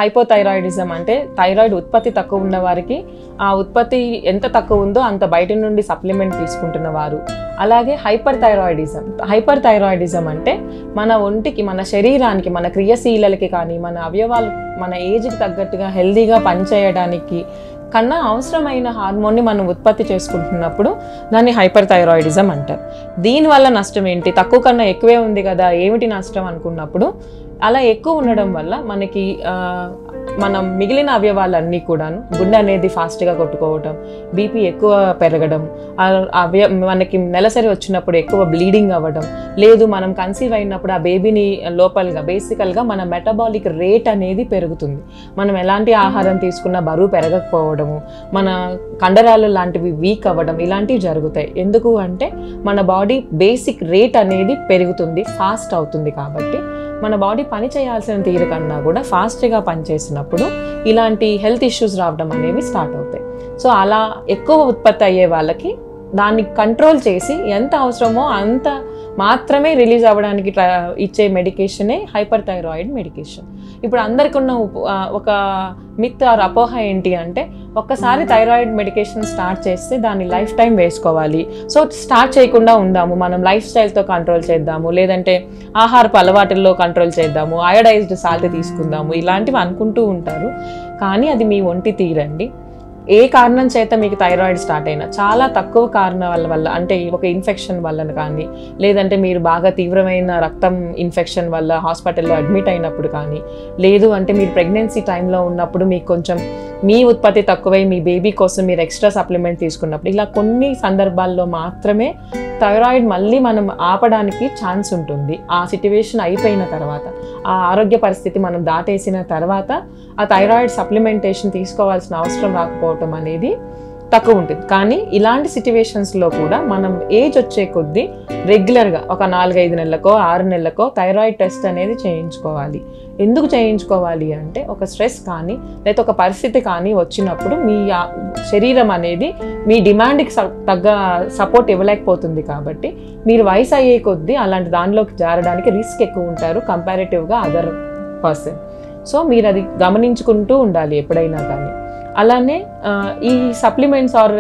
Hypothyroidism అంటే thyroid ఉత్పత్తి తక్కువ ఉన్న వారికి ఆ ఉత్పత్తి ఎంత తక్కువ ఉందో అంత బయట నుండి సప్లిమెంట్ తీసుకుంటున్న వారు. అలాగే హైపర్ థైరాయిడిజం అంటే మన ఒంటికి, మన శరీరానికి, మన క్రియాశీలలకి కానీ, మన అవయవాలు మన ఏజ్కి తగ్గట్టుగా హెల్దీగా పనిచేయడానికి కన్నా అవసరమైన హార్మోన్ని మనం ఉత్పత్తి చేసుకుంటున్నప్పుడు దాన్ని హైపర్ థైరాయిడిజం అంటారు. దీనివల్ల నష్టం ఏంటి? తక్కువ కన్నా ఎక్కువే ఉంది కదా, ఏమిటి నష్టం అనుకున్నప్పుడు, అలా ఎక్కువ ఉండడం వల్ల మనకి మనం మిగిలిన అవయవాలన్నీ కూడాను, గుండె అనేది ఫాస్ట్గా కొట్టుకోవటం, బీపీ ఎక్కువ పెరగడం, మనకి నెలసరి వచ్చినప్పుడు ఎక్కువ బ్లీడింగ్ అవ్వడం, లేదు మనం కన్సీవ్ అయినప్పుడు ఆ బేబీని లోపలగా బేసికల్గా మన మెటబాలిక్ రేట్ అనేది పెరుగుతుంది. మనం ఎలాంటి ఆహారం తీసుకున్నా బరువు పెరగకపోవడము, మన కండరాలు లాంటివి వీక్ అవ్వడం, ఇలాంటివి జరుగుతాయి. ఎందుకు అంటే మన బాడీ బేసిక్ రేట్ అనేది పెరుగుతుంది, ఫాస్ట్ అవుతుంది. కాబట్టి మన బాడీ పని చేయాల్సిన తీరు కన్నా కూడా ఫాస్ట్గా పనిచేసినప్పుడు ఇలాంటి హెల్త్ ఇష్యూస్ రావడం అనేవి స్టార్ట్ అవుతాయి. సో అలా ఎక్కువ ఉత్పత్తి అయ్యే వాళ్ళకి దాన్ని కంట్రోల్ చేసి ఎంత అవసరమో అంత మాత్రమే రిలీజ్ అవ్వడానికి ఇచ్చే మెడికేషనే హైపర్ థైరాయిడ్ మెడికేషన్. ఇప్పుడు అందరికి ఉన్న ఒక మిత్ ఆర్ అపోహ ఏంటి అంటే, ఒక్కసారి థైరాయిడ్ మెడికేషన్ స్టార్ట్ చేస్తే దాన్ని లైఫ్ టైం వేసుకోవాలి, సో స్టార్ట్ చేయకుండా ఉందాము, మనం లైఫ్ స్టైల్తో కంట్రోల్ చేద్దాము, లేదంటే ఆహారపు అలవాటుల్లో కంట్రోల్ చేద్దాము, అయోడైజ్డ్ సాల్ట్ తీసుకుందాము, ఇలాంటివి అనుకుంటూ ఉంటారు. కానీ అది మీ ఒంటి తీరండి. ఏ కారణం చేత మీకు థైరాయిడ్ స్టార్ట్ అయినా, చాలా తక్కువ కారణాల వల్ల, అంటే ఒక ఇన్ఫెక్షన్ వల్ల కానీ, లేదంటే మీరు బాగా తీవ్రమైన రక్తం ఇన్ఫెక్షన్ వల్ల హాస్పిటల్లో అడ్మిట్ అయినప్పుడు కానీ, లేదు అంటే మీరు ప్రెగ్నెన్సీ టైంలో ఉన్నప్పుడు మీకు కొంచెం మీ ఉత్పత్తి తక్కువై మీ బేబీ కోసం మీరు ఎక్స్ట్రా సప్లిమెంట్ తీసుకున్నప్పుడు, ఇలా కొన్ని సందర్భాల్లో మాత్రమే థైరాయిడ్ మళ్ళీ మనం ఆపడానికి ఛాన్స్ ఉంటుంది. ఆ సిట్యువేషన్ అయిపోయిన తర్వాత, ఆ ఆరోగ్య పరిస్థితి మనం దాటేసిన తర్వాత ఆ థైరాయిడ్ సప్లిమెంటేషన్ తీసుకోవాల్సిన అవసరం రాకపోవటం అనేది తక్కువ ఉంటుంది. కానీ ఇలాంటి సిట్యువేషన్స్లో కూడా మనం ఏజ్ వచ్చే కొద్దీ రెగ్యులర్గా ఒక 4-5 నెలలకో 6 నెలలకో థైరాయిడ్ టెస్ట్ అనేది చేయించుకోవాలి. ఎందుకు చేయించుకోవాలి అంటే, ఒక స్ట్రెస్ కానీ లేదా ఒక పరిస్థితి కానీ వచ్చినప్పుడు మీ శరీరం అనేది మీ డిమాండ్కి తగ్గ సపోర్ట్ ఇవ్వలేకపోతుంది. కాబట్టి మీరు వయసు అయ్యే కొద్దీ అలాంటి దానిలోకి జారడానికి రిస్క్ ఎక్కువ ఉంటారు కంపారిటివ్గా అదర్ పర్సన్. సో మీరు అది గమనించుకుంటూ ఉండాలి ఎప్పుడైనా కానీ. అలానే ఈ supplements or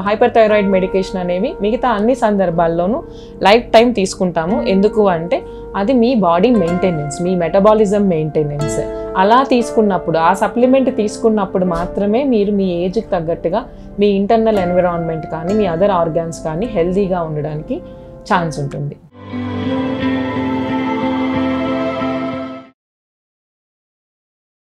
hyperthyroid medication అనేవి మిగతా అన్ని సందర్భాల్లోనూ లైఫ్ టైం తీసుకుంటాము. ఎందుకు అంటే అది మీ బాడీ మెయింటెనెన్స్, మీ మెటబాలిజం మెయింటెనెన్స్. అలా తీసుకున్నప్పుడు, ఆ సప్లిమెంట్ తీసుకున్నప్పుడు మాత్రమే మీరు మీ ఏజ్కి తగ్గట్టుగా మీ ఇంటర్నల్ ఎన్విరాన్మెంట్ కానీ మీ అదర్ ఆర్గాన్స్ కానీ హెల్తీగా ఉండడానికి ఛాన్స్ ఉంటుంది.